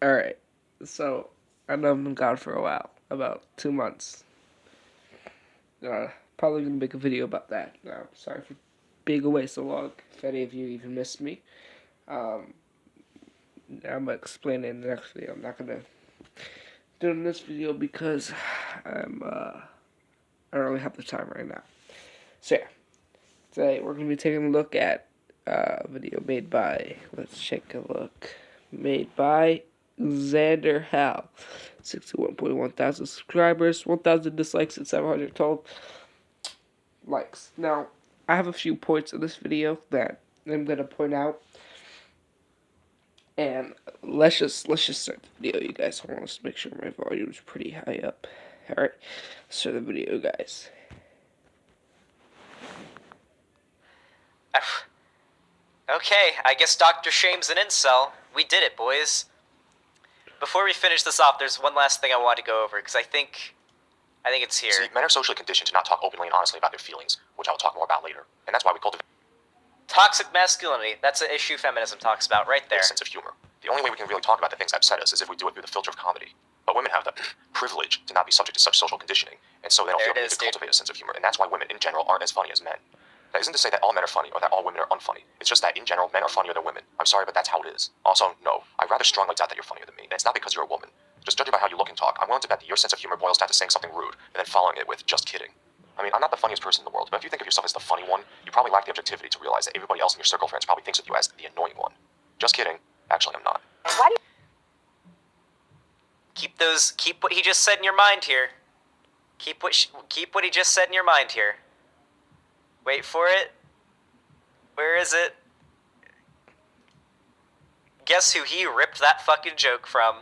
Alright, so I know I've been gone for a while, about 2 months. Probably gonna make a video about that. Sorry for being away so long, if any of you even missed me. I'm gonna explain it in the next video. I'm not gonna do it in this video because I don't really have the time right now. So yeah, today we're gonna be taking a look at a video made by, let's take a look, made by Xander Hal, 61.1 thousand subscribers, 1,000 dislikes, and 712 likes. Now, I have a few points in this video that I'm gonna point out, and let's just start the video, you guys. Hold on, let's make sure my volume is pretty high up. All right, let's start the video, guys. Okay, I guess Dr. Shaym's an incel. We did it, boys. Before we finish this off, there's one last thing I want to go over, because I think it's here. See, men are socially conditioned to not talk openly and honestly about their feelings, which I will talk more about later. And that's why we cultivate Toxic masculinity. That's an issue feminism talks about right there. a sense of humor. The only way we can really talk about the things that upset us is if we do it through the filter of comedy. But women have the privilege to not be subject to such social conditioning, and so they don't feel the need to cultivate a sense of humor. And that's why women in general aren't as funny as men. That isn't to say that all men are funny or that all women are unfunny. It's just that in general, men are funnier than women. I'm sorry, but that's how it is. Also, no, I rather strongly doubt that you're funnier than me, and it's not because you're a woman. Just judging by how you look and talk, I'm willing to bet that your sense of humor boils down to saying something rude and then following it with just kidding. I mean, I'm not the funniest person in the world, but if you think of yourself as the funny one, you probably lack the objectivity to realize that everybody else in your circle of friends probably thinks of you as the annoying one. Just kidding. Actually, I'm not. Why do you... Keep what he just said in your mind here. Keep what he just said in your mind here. Wait for it. Where is it? Guess who he ripped that fucking joke from?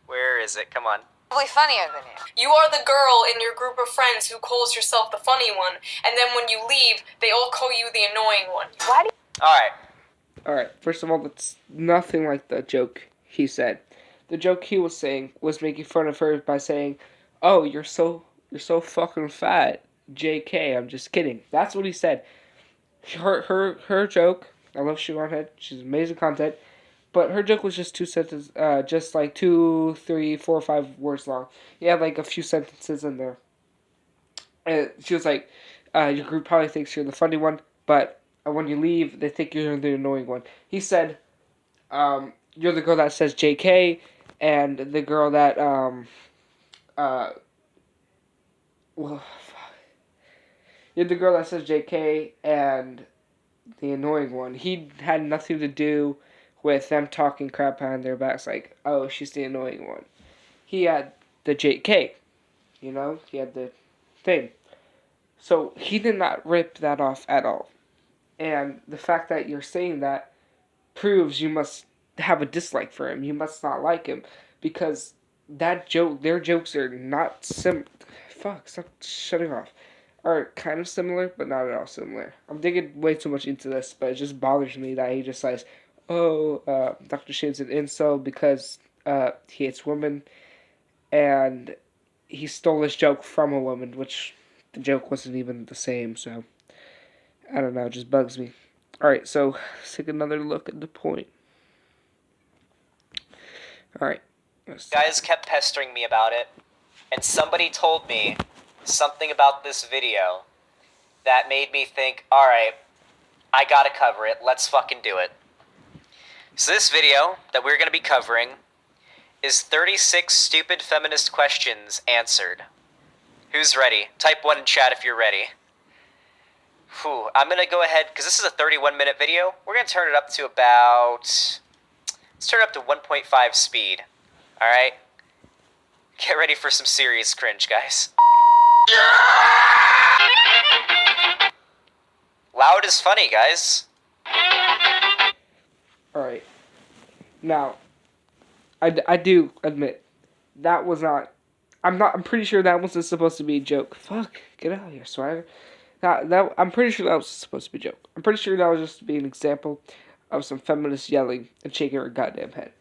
Where is it? Come on. Probably funnier than you. You are the girl in your group of friends who calls yourself the funny one, and then when you leave, they all call you the annoying one. Why do you... Alright, first of all, that's nothing like the joke he said. The joke he was saying was making fun of her by saying, "Oh, you're so fucking fat. JK, I'm just kidding." That's what he said. Her joke, I love Siobhan Head, she's amazing content, but her joke was just two sentences, just like 2, 3, 4, 5 words long. He had like a few sentences in there. And she was like, your group probably thinks you're the funny one, but when you leave, they think you're the annoying one. He said, you're the girl that says JK, and the girl that, you're the girl that says JK and the annoying one. He had nothing to do with them talking crap behind their backs like, oh, she's the annoying one. He had the JK, you know? He had the thing. So he did not rip that off at all. And the fact that you're saying that proves you must have a dislike for him. You must not like him. Because that joke, their jokes are not Fuck, stop shutting off. Are kind of similar, but not at all similar. I'm digging way too much into this, but it just bothers me that he just says, oh, Dr. Shaym's an incel because he hates women, and he stole this joke from a woman, which the joke wasn't even the same, so I don't know, it just bugs me. Alright, so let's take another look at the point. Alright. Guys kept pestering me about it, and somebody told me something about this video that made me think, alright, I gotta cover it, let's fucking do it. So this video that we're gonna be covering is 36 stupid feminist questions answered. Who's ready? Type 1 in chat if you're ready. Whew, I'm gonna go ahead, because this is a 31-minute video, we're gonna turn it up to about... Let's turn it up to 1.5 speed. Alright? Get ready for some serious cringe, guys. Loud is funny, guys. Alright. Now, I do admit, that was not... I'm pretty sure that wasn't supposed to be a joke. Fuck, get out of here, swagger. I'm pretty sure that was supposed to be a joke. I'm pretty sure that was just to be an example of some feminists yelling and shaking her goddamn head.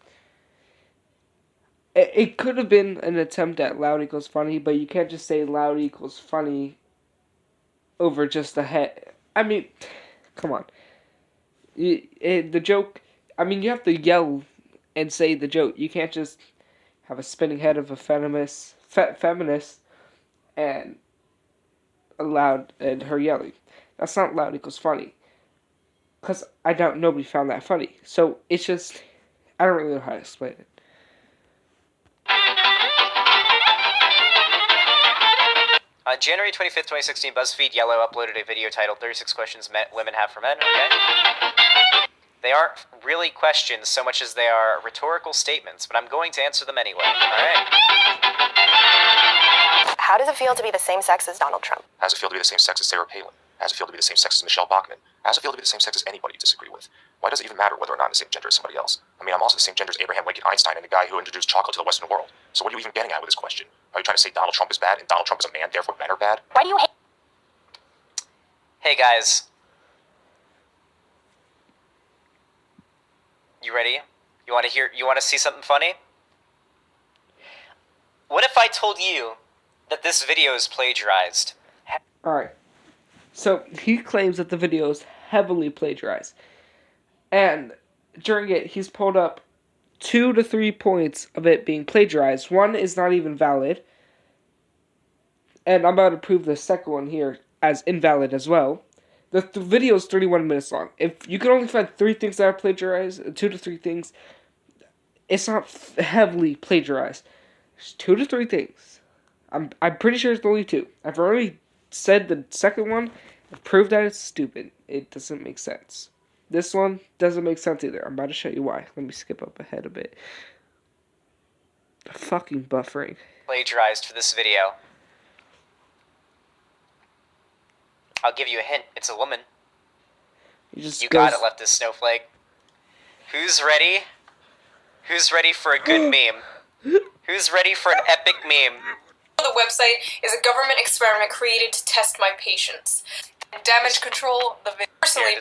It could have been an attempt at loud equals funny, but you can't just say loud equals funny over just the head. I mean, come on. The joke, I mean, you have to yell and say the joke. You can't just have a spinning head of a feminist and loud and her yelling. That's not loud equals funny. Because I doubt nobody found that funny. So it's just, I don't really know how to explain it. On January 25th, 2016, BuzzFeed Yellow uploaded a video titled 36 Questions Women Have for Men. Okay. They aren't really questions so much as they are rhetorical statements, but I'm going to answer them anyway. Alright. How does it feel to be the same sex as Donald Trump? How does it feel to be the same sex as Sarah Palin? How does it feel to be the same sex as Michelle Bachmann? How does it feel to be the same sex as anybody you disagree with? Why does it even matter whether or not I'm the same gender as somebody else? I mean, I'm also the same gender as Abraham Lincoln Einstein and the guy who introduced chocolate to the Western world. So what are you even getting at with this question? Are you trying to say Donald Trump is bad and Donald Trump is a man, therefore men are bad? Why do you hate? Hey guys. You ready? You want to see something funny? What if I told you that this video is plagiarized? Alright. So, he claims that the video is heavily plagiarized. And during it, he's pulled up 2 to 3 points of it being plagiarized. One is not even valid. And I'm about to prove the second one here as invalid as well. The video is 31 minutes long. If you can only find 3 things that are plagiarized, 2 to 3 things, it's not heavily plagiarized. There's 2 to 3 things. I'm pretty sure it's only 2. I've already said the second one. I've proved that it's stupid. It doesn't make sense. This one doesn't make sense either. I'm about to show you why. Let me skip up ahead a bit. The fucking buffering. Plagiarized for this video. I'll give you a hint. It's a woman. You got it, leftist snowflake. Who's ready? Who's ready for a good meme? Who's ready for an epic meme? The website is a government experiment created to test my patience. Damage control, the very personally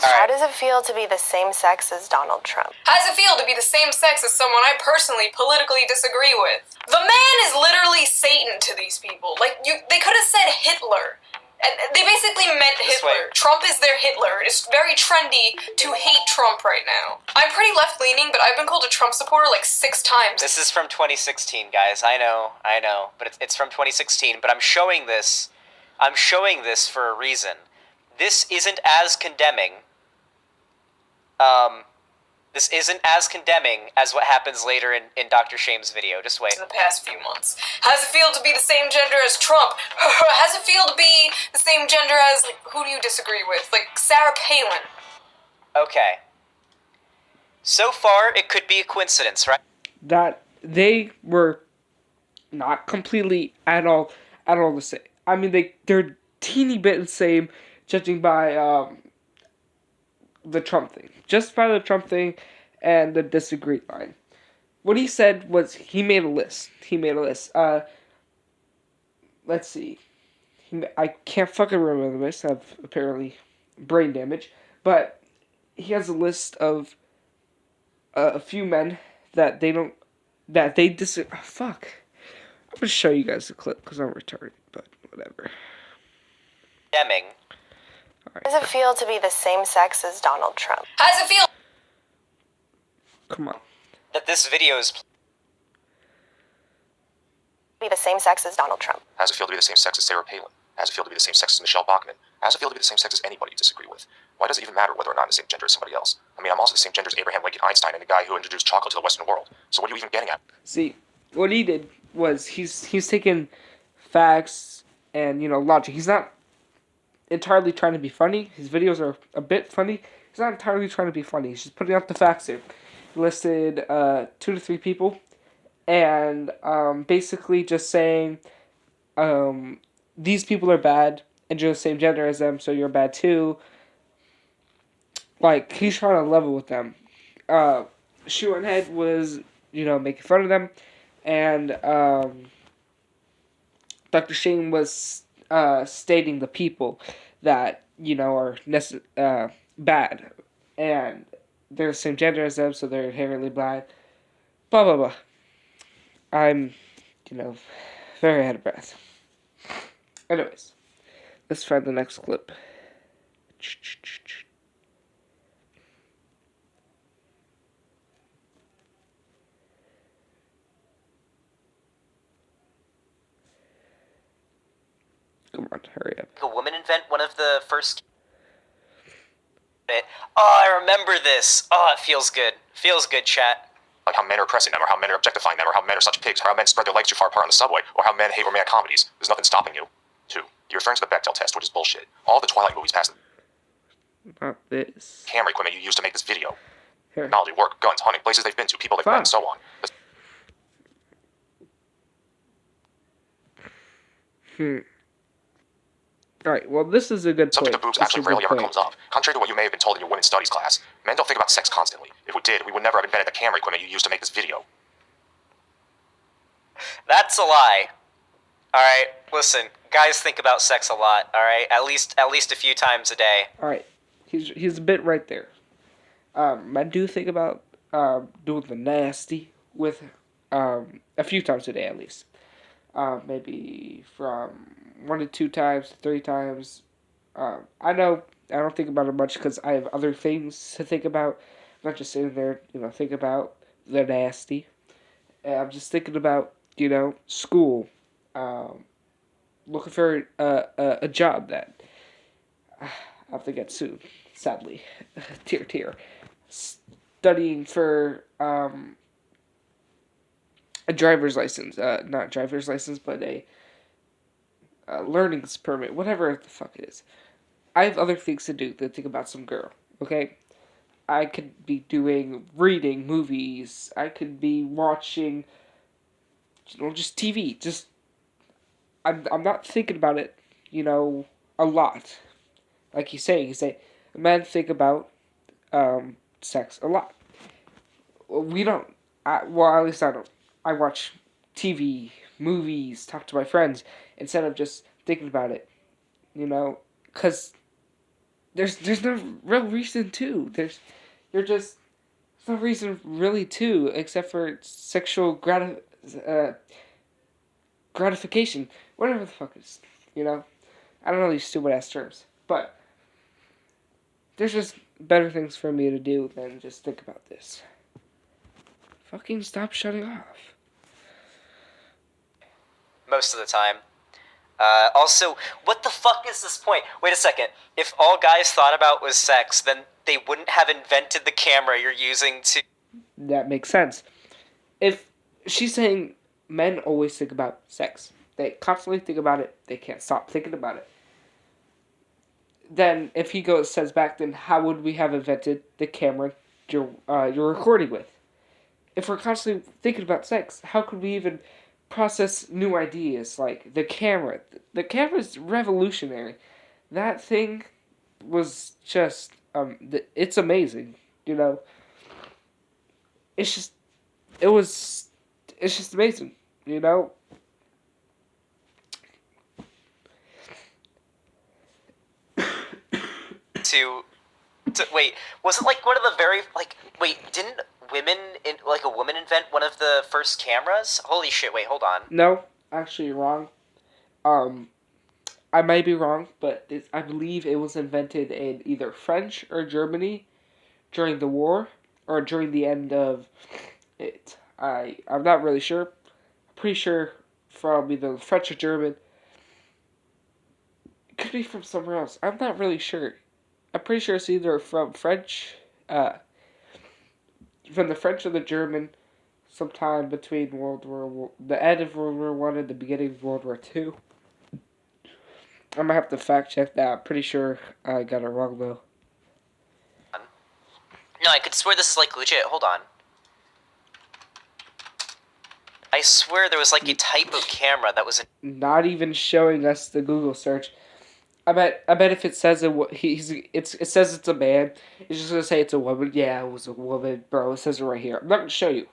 How does it feel to be the same sex as Donald Trump? How does it feel to be the same sex as someone I personally politically disagree with? The man is literally Satan to these people. They could have said Hitler. And they basically meant Hitler. Trump is their Hitler. It's very trendy to hate Trump right now. I'm pretty left-leaning, but I've been called a Trump supporter 6 times. This is from 2016, guys. I know. But it's from 2016. But I'm showing this for a reason. This isn't as condemning. This isn't as condemning as what happens later in Dr. Shaym's video. Just wait. In the past few months. How does it feel to be the same gender as Trump? How does it feel to be the same gender as, who do you disagree with? Sarah Palin. Okay. So far, it could be a coincidence, right? That they were not completely at all the same. I mean, they're teeny bit the same, judging by the Trump thing. Just by the Trump thing and the disagree line. What he said was he made a list. Let's see. I can't fucking remember the list. I have apparently brain damage. But he has a list of a few men that they disagree. Oh, fuck. I'm going to show you guys the clip because I'm retarded, but whatever. Deming. How does it feel to be the same sex as Donald Trump? How does it feel? Come on. That this video is... Be the same sex as Donald Trump. How does it feel to be the same sex as Sarah Palin? How does it feel to be the same sex as Michelle Bachmann? How does it feel to be the same sex as anybody you disagree with? Why does it even matter whether or not I'm the same gender as somebody else? I mean, I'm also the same gender as Abraham Lincoln Einstein and the guy who introduced chocolate to the Western world. So what are you even getting at? See, what he did was he's taking facts and, logic. He's not entirely trying to be funny. His videos are a bit funny. He's not entirely trying to be funny. He's just putting out the facts here. He listed 2 to 3 people and basically just saying these people are bad and you're the same gender as them, so you're bad too. He's trying to level with them. Shoe on Head was, making fun of them, and Dr. Shaym was stating the people that, are bad, and they're the same gender as them, so they're inherently bad, blah, blah, blah. I'm, very out of breath. Anyways, let's find the next clip. Come on, hurry up. A woman invent one of the first... Oh, I remember this. Oh, it feels good. Feels good, chat. Like how men are oppressing them, or how men are objectifying them, or how men are such pigs, or how men spread their legs too far apart on the subway, or how men hate romantic comedies. There's nothing stopping you. 2. You're referring to the Bechdel test, which is bullshit. All the Twilight movies past the Not this. camera equipment you used to make this video. Here. Technology, work, guns, hunting, places they've been to, people they've met, and so on. Alright, well, this is a good Subject point. of boobs This actually is a good rarely ever point. comes up. Contrary to what you may have been told in your women's studies class, men don't think about sex constantly. If we did, we would never have invented the camera equipment you used to make this video. That's a lie. Alright, listen. Guys think about sex a lot, alright? At least a few times a day. Alright, he's a bit right there. I do think about doing the nasty with a few times a day at least. Maybe from 1 to 2 times, 3 times. I know I don't think about it much because I have other things to think about. I'm not just sitting there, think about the nasty. And I'm just thinking about, school. Looking for a job that I have to get soon, sadly. Tear, tear. Studying for a driver's license. Not driver's license, but a learning's permit. Whatever the fuck it is. I have other things to do than think about some girl, okay? I could be reading movies. I could be watching, just TV. I'm not thinking about it, a lot. Like you say, men think about sex a lot. We don't. Well, at least I don't. I watch TV, movies, talk to my friends instead of just thinking about it, because there's no real reason to. There's no reason really to, except for sexual gratification. Whatever the fuck it is, I don't know these stupid ass terms, but there's just better things for me to do than just think about this. Fucking stop shutting off. Most of the time. Also, what the fuck is this point? Wait a second. If all guys thought about was sex, then they wouldn't have invented the camera you're using to... That makes sense. If she's saying men always think about sex, they constantly think about it, they can't stop thinking about it, then if he says back, then how would we have invented the camera you're recording with? If we're constantly thinking about sex, how could we even process new ideas like the camera? The camera's revolutionary. That thing was just it's amazing. It's just amazing. To wait, was it like one of the very didn't a woman invent one of the first cameras? Holy shit! Wait, hold on. No, actually, you're wrong. I might be wrong, but I believe it was invented in either French or Germany during the war or during the end of it. I'm not really sure. I'm pretty sure from either French or German. It could be from somewhere else. I'm not really sure. I'm pretty sure it's either from French, from the French or the German, sometime between the end of World War I and the beginning of World War II. I'm gonna have to fact check that. I'm pretty sure I got it wrong though. No, I could swear this is legit. Hold on. I swear there was a type of camera that was not even showing us the Google search. I bet if it says it says it's a man, it's just gonna say it's a woman. Yeah, it was a woman, bro. It says it right here. I'm not gonna show you,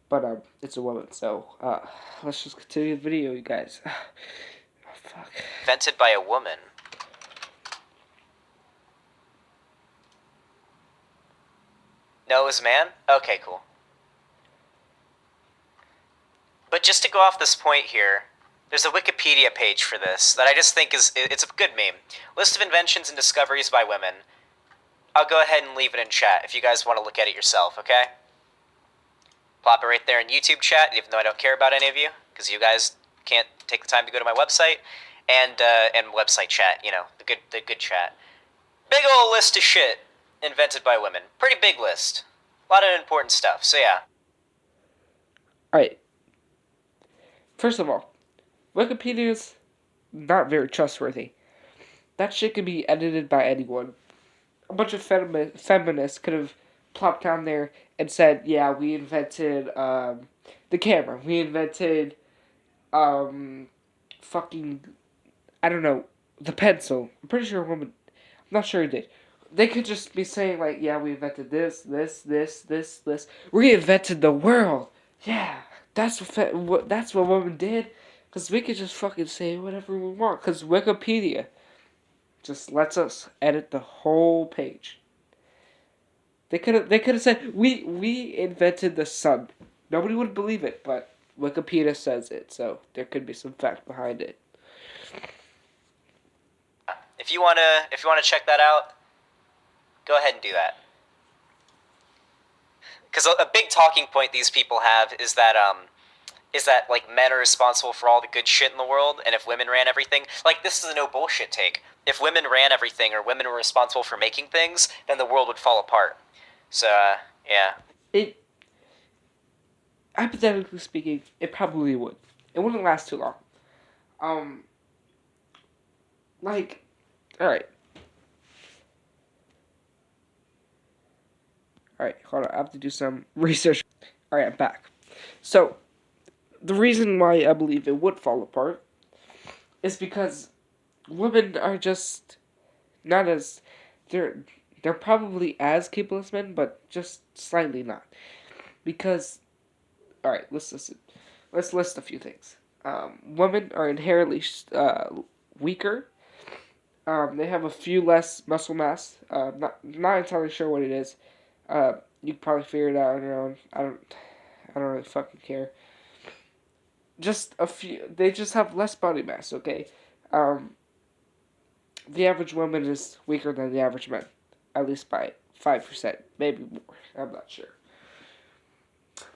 but it's a woman. So let's just continue the video, you guys. Oh, fuck. Invented by a woman. No, it was a man? Okay, cool. But just to go off this point here, there's a Wikipedia page for this that I just think it's a good meme. List of inventions and discoveries by women. I'll go ahead and leave it in chat if you guys want to look at it yourself, okay? Plop it right there in YouTube chat, even though I don't care about any of you, because you guys can't take the time to go to my website. and website chat. You know, the good chat. Big ol' list of shit invented by women. Pretty big list. A lot of important stuff. So yeah. Alright. First of all, Wikipedia's not very trustworthy. That shit could be edited by anyone. A bunch of feminists could have plopped down there and said, yeah, we invented the camera. We invented fucking, I don't know, the pencil. I'm pretty sure a woman, I'm not sure who did. They could just be saying, like, yeah, we invented this. We invented the world. Yeah, that's what women did. Because we could just fucking say whatever we want. Because Wikipedia just lets us edit the whole page. They could have said, we invented the sun. Nobody would believe it, but Wikipedia says it, so there could be some fact behind it. If you wanna check that out, go ahead and do that. Because a big talking point these people have is that like men are responsible for all the good shit in the world, and if women ran everything, like this is a no bullshit take. If women ran everything or women were responsible for making things, then the world would fall apart. So yeah. It, hypothetically speaking, it probably would. It wouldn't last too long. Like, alright. Alright, hold on. I have to do some research. Alright, I'm back. So, the reason why I believe it would fall apart is because women are just not as... They're probably as capable as men, but just slightly not. Because, alright, let's listen. Let's list a few things. Women are inherently weaker. They have a few less muscle mass. Not entirely sure what it is. You can probably figure it out on your own. I don't really fucking care. Just a few. They just have less body mass. Okay. The average woman is weaker than the average man, at least by 5%, maybe more. I'm not sure.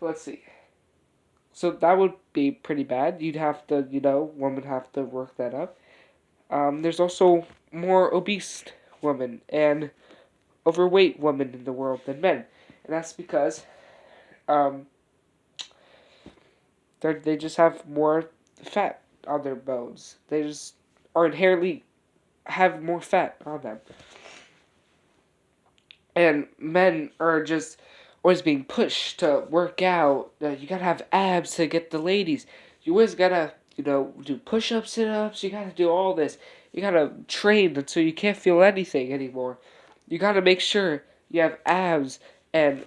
Let's see. So that would be pretty bad. You'd have to, women have to work that up. There's also more obese women and overweight women in the world than men. And that's because they just have more fat on their bones. They just are inherently have more fat on them. And men are just always being pushed to work out. You gotta have abs to get the ladies. You always gotta, do push-ups, sit-ups. You gotta do all this. You gotta train until you can't feel anything anymore. You gotta make sure you have abs and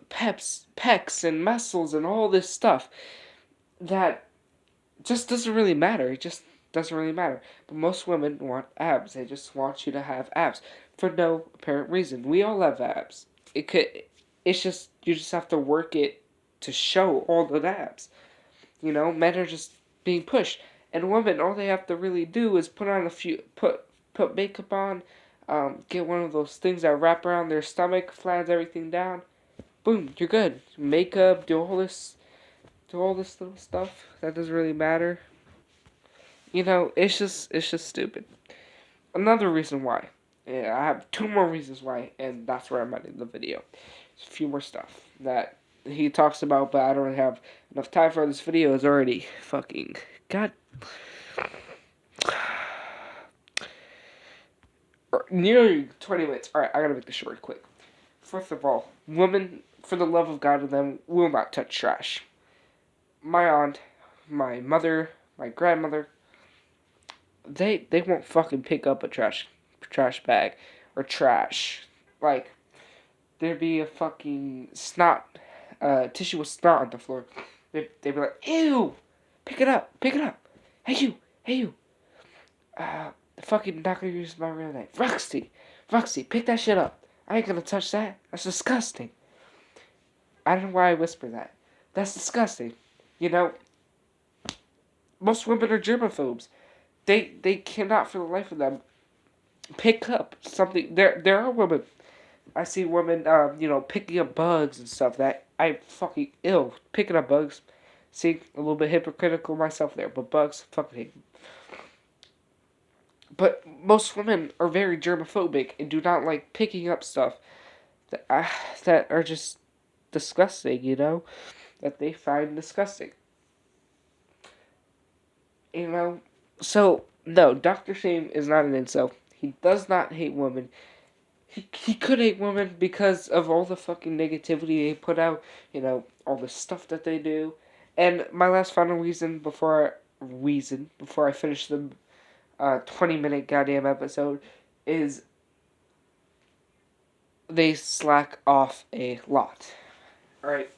pecs and muscles and all this stuff that just doesn't really matter. It just doesn't really matter. But most women want abs. They just want you to have abs for no apparent reason. We all have abs. It's just you just have to work it to show all the abs. Men are just being pushed, and women, all they have to really do is put on put makeup on, get one of those things that wrap around their stomach, flans everything down. Boom, you're good. Makeup, do all this little stuff that doesn't really matter. It's just stupid. Another reason why. Yeah, I have 2 more reasons why, and that's where I'm at in the video. There's a few more stuff that he talks about, but I don't really have enough time for this video. It's already fucking... God... Nearly 20 minutes. Alright, I gotta make this short quick. First of all, women, for the love of God in them, will not touch trash. My aunt, my mother, my grandmother, they won't fucking pick up a trash bag or trash. Like, there'd be a fucking tissue with snot on the floor. They'd be like, ew, pick it up, hey you, fucking not gonna use my real name, Roxy, pick that shit up, I ain't gonna touch that, that's disgusting. I don't know why I whisper that, that's disgusting. Most women are germaphobes. They cannot for the life of them pick up something. There are women. I see women, picking up bugs and stuff that I fucking ill. Picking up bugs. See, a little bit hypocritical myself there, but bugs, fucking hate them. But most women are very germophobic and do not like picking up stuff that are just disgusting, you know? That they find disgusting. You know? So, no, Dr. Shaym is not an incel. He does not hate women. He could hate women because of all the fucking negativity they put out, you know, all the stuff that they do. And my last final reason before I finish the 20-minute goddamn episode is they slack off a lot. Alright.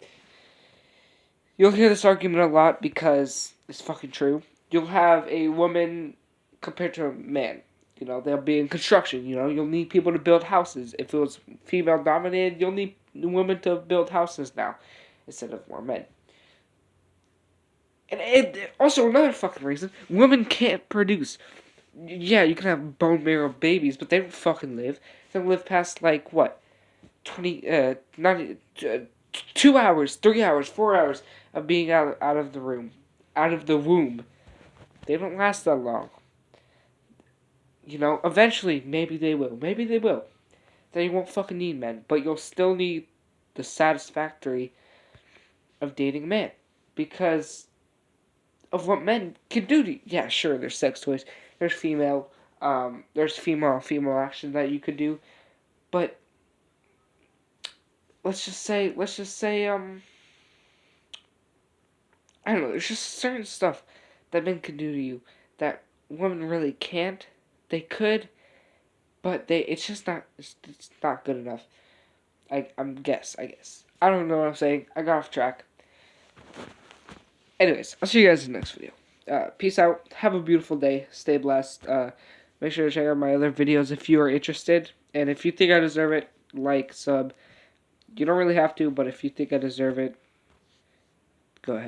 You'll hear this argument a lot because it's fucking true. You'll have a woman compared to a man. You know, they'll be in construction. You know, you'll need people to build houses. If it was female dominated, you'll need women to build houses now instead of more men. And also another fucking reason, women can't produce. Yeah, you can have bone marrow babies, but they don't fucking live. They don't live past, like, what? 2 hours, 3 hours, 4 hours of being out of the room. Out of the womb. They don't last that long. You know, eventually, maybe they will. Maybe they will. Then you won't fucking need men. But you'll still need the satisfactory of dating a man. Because of what men can do to you. Yeah, sure, there's sex toys. There's female action that you could do. But let's just say, I don't know, there's just certain stuff that men can do to you that women really can't. They could, but it's not good enough. I guess. I don't know what I'm saying. I got off track. Anyways, I'll see you guys in the next video. Peace out. Have a beautiful day. Stay blessed. Make sure to check out my other videos if you are interested. And if you think I deserve it, like, sub. You don't really have to, but if you think I deserve it, go ahead.